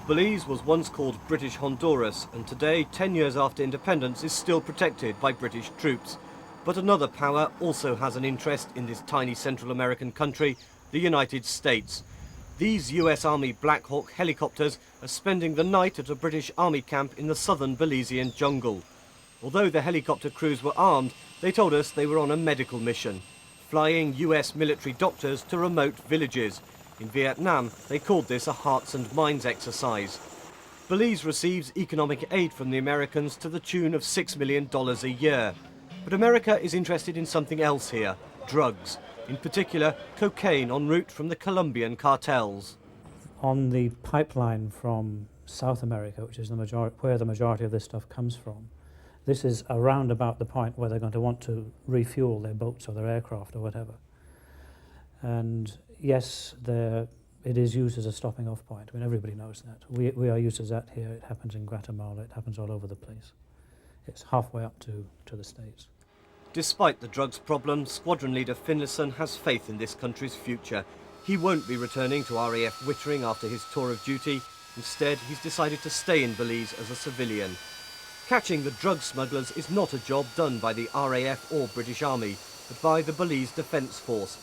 Belize was once called British Honduras, and today, 10 years after independence, is still protected by British troops. But another power also has an interest in this tiny Central American country, the United States. These US Army Black Hawk helicopters are spending the night at a British Army camp in the southern Belizean jungle. Although the helicopter crews were armed, they told us they were on a medical mission, flying US military doctors to remote villages. In Vietnam, they called this a hearts and minds exercise. Belize receives economic aid from the Americans to the tune of $6 million a year. But America is interested in something else here, drugs. In particular, cocaine en route from the Colombian cartels. On the pipeline from South America, which is where the majority of this stuff comes from, this is around about the point where they're going to want to refuel their boats or their aircraft or whatever. And yes, it is used as a stopping off point. I mean, everybody knows that. We are used as that here. It happens in Guatemala. It happens all over the place. It's halfway up to the States. Despite the drugs problem, squadron leader Finlayson has faith in this country's future. He won't be returning to RAF Wittering after his tour of duty. Instead, he's decided to stay in Belize as a civilian. Catching the drug smugglers is not a job done by the RAF or British Army, but by the Belize Defence Force.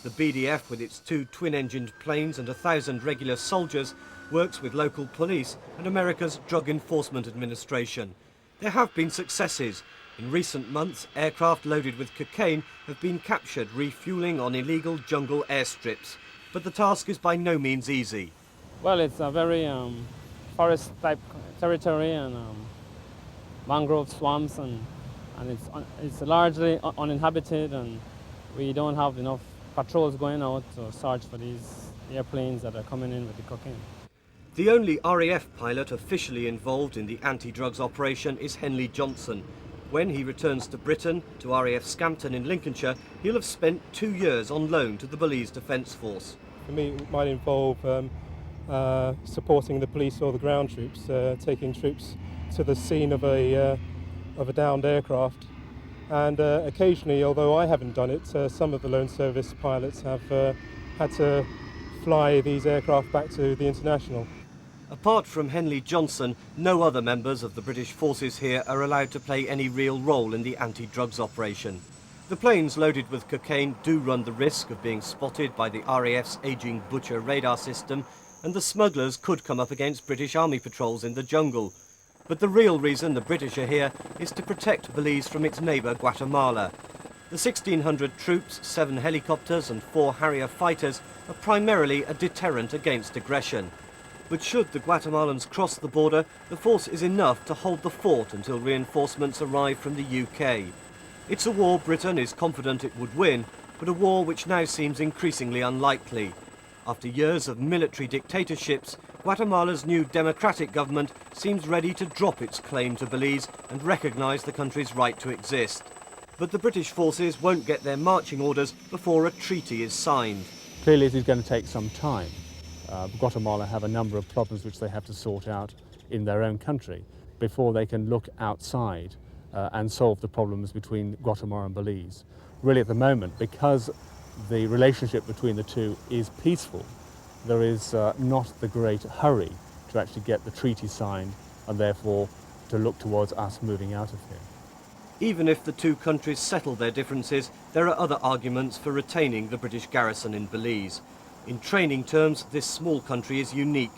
The BDF, with its 2 twin-engined planes and 1,000 regular soldiers, works with local police and America's Drug Enforcement Administration. There have been successes. In recent months, aircraft loaded with cocaine have been captured refuelling on illegal jungle airstrips. But the task is by no means easy. Well, it's a very forest-type territory and mangrove swamps, and it's largely uninhabited, and we don't have enough patrols going out to search for these airplanes that are coming in with the cocaine. The only RAF pilot officially involved in the anti-drugs operation is Henley Johnson. When he returns to Britain, to RAF Scampton in Lincolnshire, he'll have spent 2 years on loan to the Belize Defence Force. For me, it might involve supporting the police or the ground troops, taking troops to the scene of a downed aircraft. And occasionally, although I haven't done it, some of the loan service pilots have had to fly these aircraft back to the International. Apart from Henley Johnson, no other members of the British forces here are allowed to play any real role in the anti-drugs operation. The planes loaded with cocaine do run the risk of being spotted by the RAF's ageing Butcher radar system, and the smugglers could come up against British Army patrols in the jungle. But the real reason the British are here is to protect Belize from its neighbour Guatemala. The 1,600 troops, 7 helicopters and 4 Harrier fighters are primarily a deterrent against aggression. But should the Guatemalans cross the border, the force is enough to hold the fort until reinforcements arrive from the UK. It's a war Britain is confident it would win, but a war which now seems increasingly unlikely. After years of military dictatorships, Guatemala's new democratic government seems ready to drop its claim to Belize and recognise the country's right to exist. But the British forces won't get their marching orders before a treaty is signed. Clearly it is going to take some time. Guatemala have a number of problems which they have to sort out in their own country before they can look outside and solve the problems between Guatemala and Belize. Really at the moment, because the relationship between the two is peaceful, there is not the great hurry to actually get the treaty signed and therefore to look towards us moving out of here. Even if the two countries settle their differences, there are other arguments for retaining the British garrison in Belize. In training terms, this small country is unique.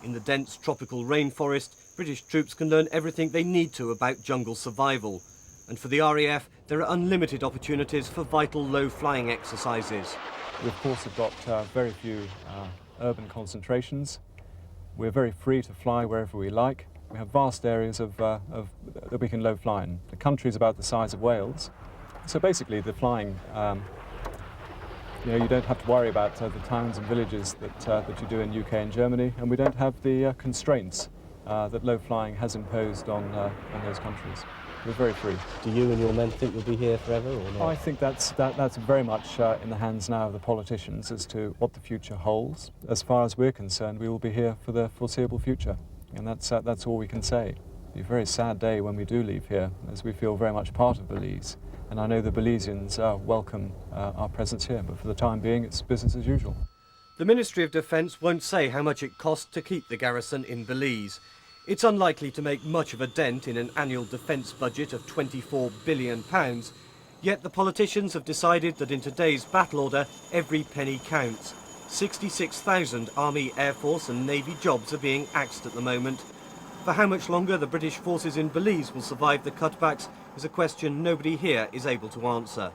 In the dense tropical rainforest, British troops can learn everything they need to about jungle survival. And for the RAF, there are unlimited opportunities for vital low-flying exercises. We, of course, have got very few urban concentrations. We're very free to fly wherever we like. We have vast areas that we can low-fly in. The country is about the size of Wales. So basically, the flying you don't have to worry about the towns and villages that you do in UK and Germany, and we don't have the constraints that low flying has imposed on those countries. We're very free. Do you and your men think you'll be here forever or not? I think that's very much in the hands now of the politicians as to what the future holds. As far as we're concerned, we will be here for the foreseeable future, and that's all we can say. It'll be a very sad day when we do leave here, as we feel very much part of Belize. And I know the Belizeans welcome our presence here, but for the time being, it's business as usual. The Ministry of Defence won't say how much it costs to keep the garrison in Belize. It's unlikely to make much of a dent in an annual defence budget of £24 billion, yet the politicians have decided that in today's battle order, every penny counts. 66,000 Army, Air Force and Navy jobs are being axed at the moment. For how much longer the British forces in Belize will survive the cutbacks is a question nobody here is able to answer.